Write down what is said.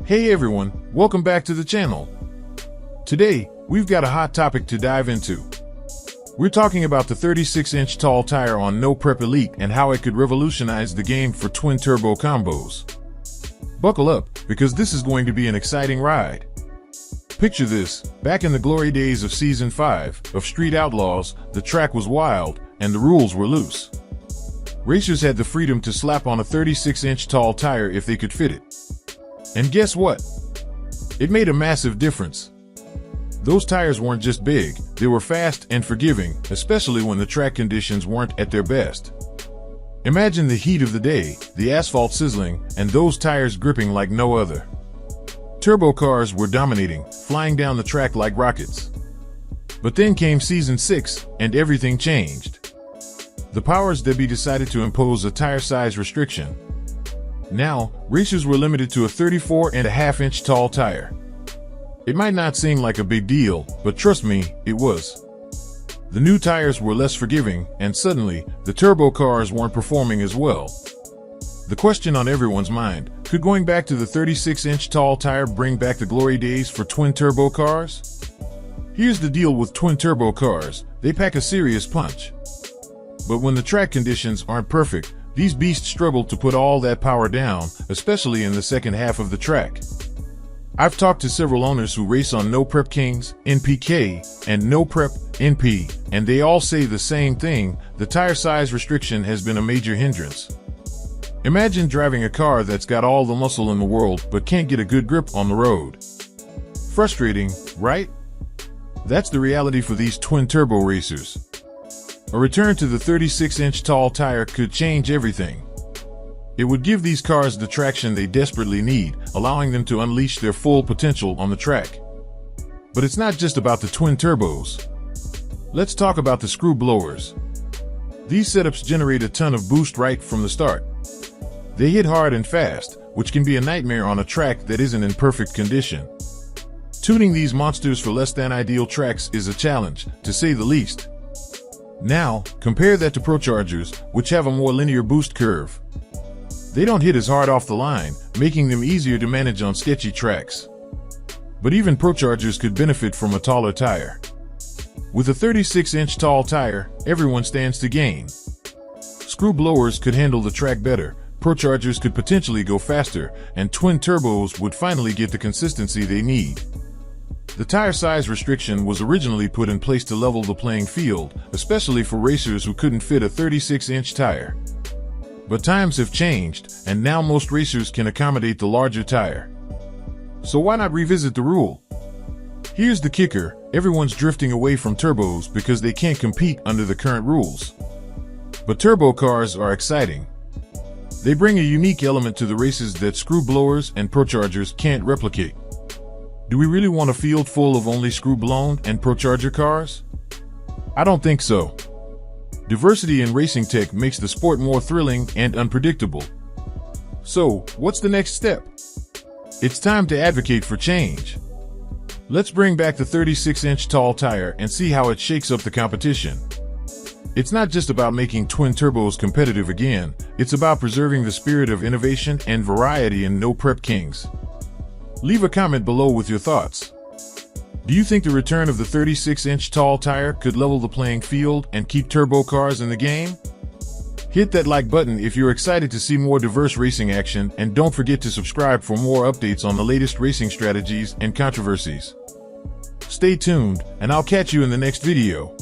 Hey everyone, welcome back to the channel. Today, we've got a hot topic to dive into. We're talking about the 36-inch tall tire on No Prep Elite and how it could revolutionize the game for twin turbo combos. Buckle up, because this is going to be an exciting ride. Picture this, back in the glory days of Season 5 of Street Outlaws, the track was wild and the rules were loose. Racers had the freedom to slap on a 36-inch tall tire if they could fit it. And guess what? It made a massive difference. Those tires weren't just big, they were fast and forgiving, especially when the track conditions weren't at their best. Imagine the heat of the day, the asphalt sizzling, and those tires gripping like no other. Turbo cars were dominating, flying down the track like rockets. But then came Season 6, and everything changed. The powers that be decided to impose a tire size restriction. Now, racers were limited to a 34.5-inch tall tire. It might not seem like a big deal, but trust me, it was. The new tires were less forgiving, and suddenly, the turbo cars weren't performing as well. The question on everyone's mind, could going back to the 36-inch tall tire bring back the glory days for twin turbo cars? Here's the deal with twin turbo cars, they pack a serious punch. But when the track conditions aren't perfect, these beasts struggle to put all that power down, especially in the second half of the track. I've talked to several owners who race on No Prep Kings, NPK, and No Prep, NP, and they all say the same thing, the tire size restriction has been a major hindrance. Imagine driving a car that's got all the muscle in the world but can't get a good grip on the road. Frustrating, right? That's the reality for these twin turbo racers. A return to the 36-inch tall tire could change everything. It would give these cars the traction they desperately need, allowing them to unleash their full potential on the track. But it's not just about the twin turbos. Let's talk about the screw blowers. These setups generate a ton of boost right from the start. They hit hard and fast, which can be a nightmare on a track that isn't in perfect condition. Tuning these monsters for less than ideal tracks is a challenge, to say the least. Now, compare that to Prochargers, which have a more linear boost curve. They don't hit as hard off the line, making them easier to manage on sketchy tracks. But even Prochargers could benefit from a taller tire. With a 36-inch tall tire, everyone stands to gain. Screw blowers could handle the track better, Prochargers could potentially go faster, and twin turbos would finally get the consistency they need. The tire size restriction was originally put in place to level the playing field, especially for racers who couldn't fit a 36-inch tire. But times have changed, and now most racers can accommodate the larger tire. So why not revisit the rule? Here's the kicker, everyone's drifting away from turbos because they can't compete under the current rules. But turbo cars are exciting. They bring a unique element to the races that screw blowers and Prochargers can't replicate. Do we really want a field full of only screw-blown and Procharger cars? I don't think so. Diversity in racing tech makes the sport more thrilling and unpredictable. So, what's the next step? It's time to advocate for change. Let's bring back the 36-inch tall tire and see how it shakes up the competition. It's not just about making twin turbos competitive again, it's about preserving the spirit of innovation and variety in No Prep Kings. Leave a comment below with your thoughts. Do you think the return of the 36-inch tall tire could level the playing field and keep turbo cars in the game? Hit that like button if you're excited to see more diverse racing action, and don't forget to subscribe for more updates on the latest racing strategies and controversies. Stay tuned, and I'll catch you in the next video.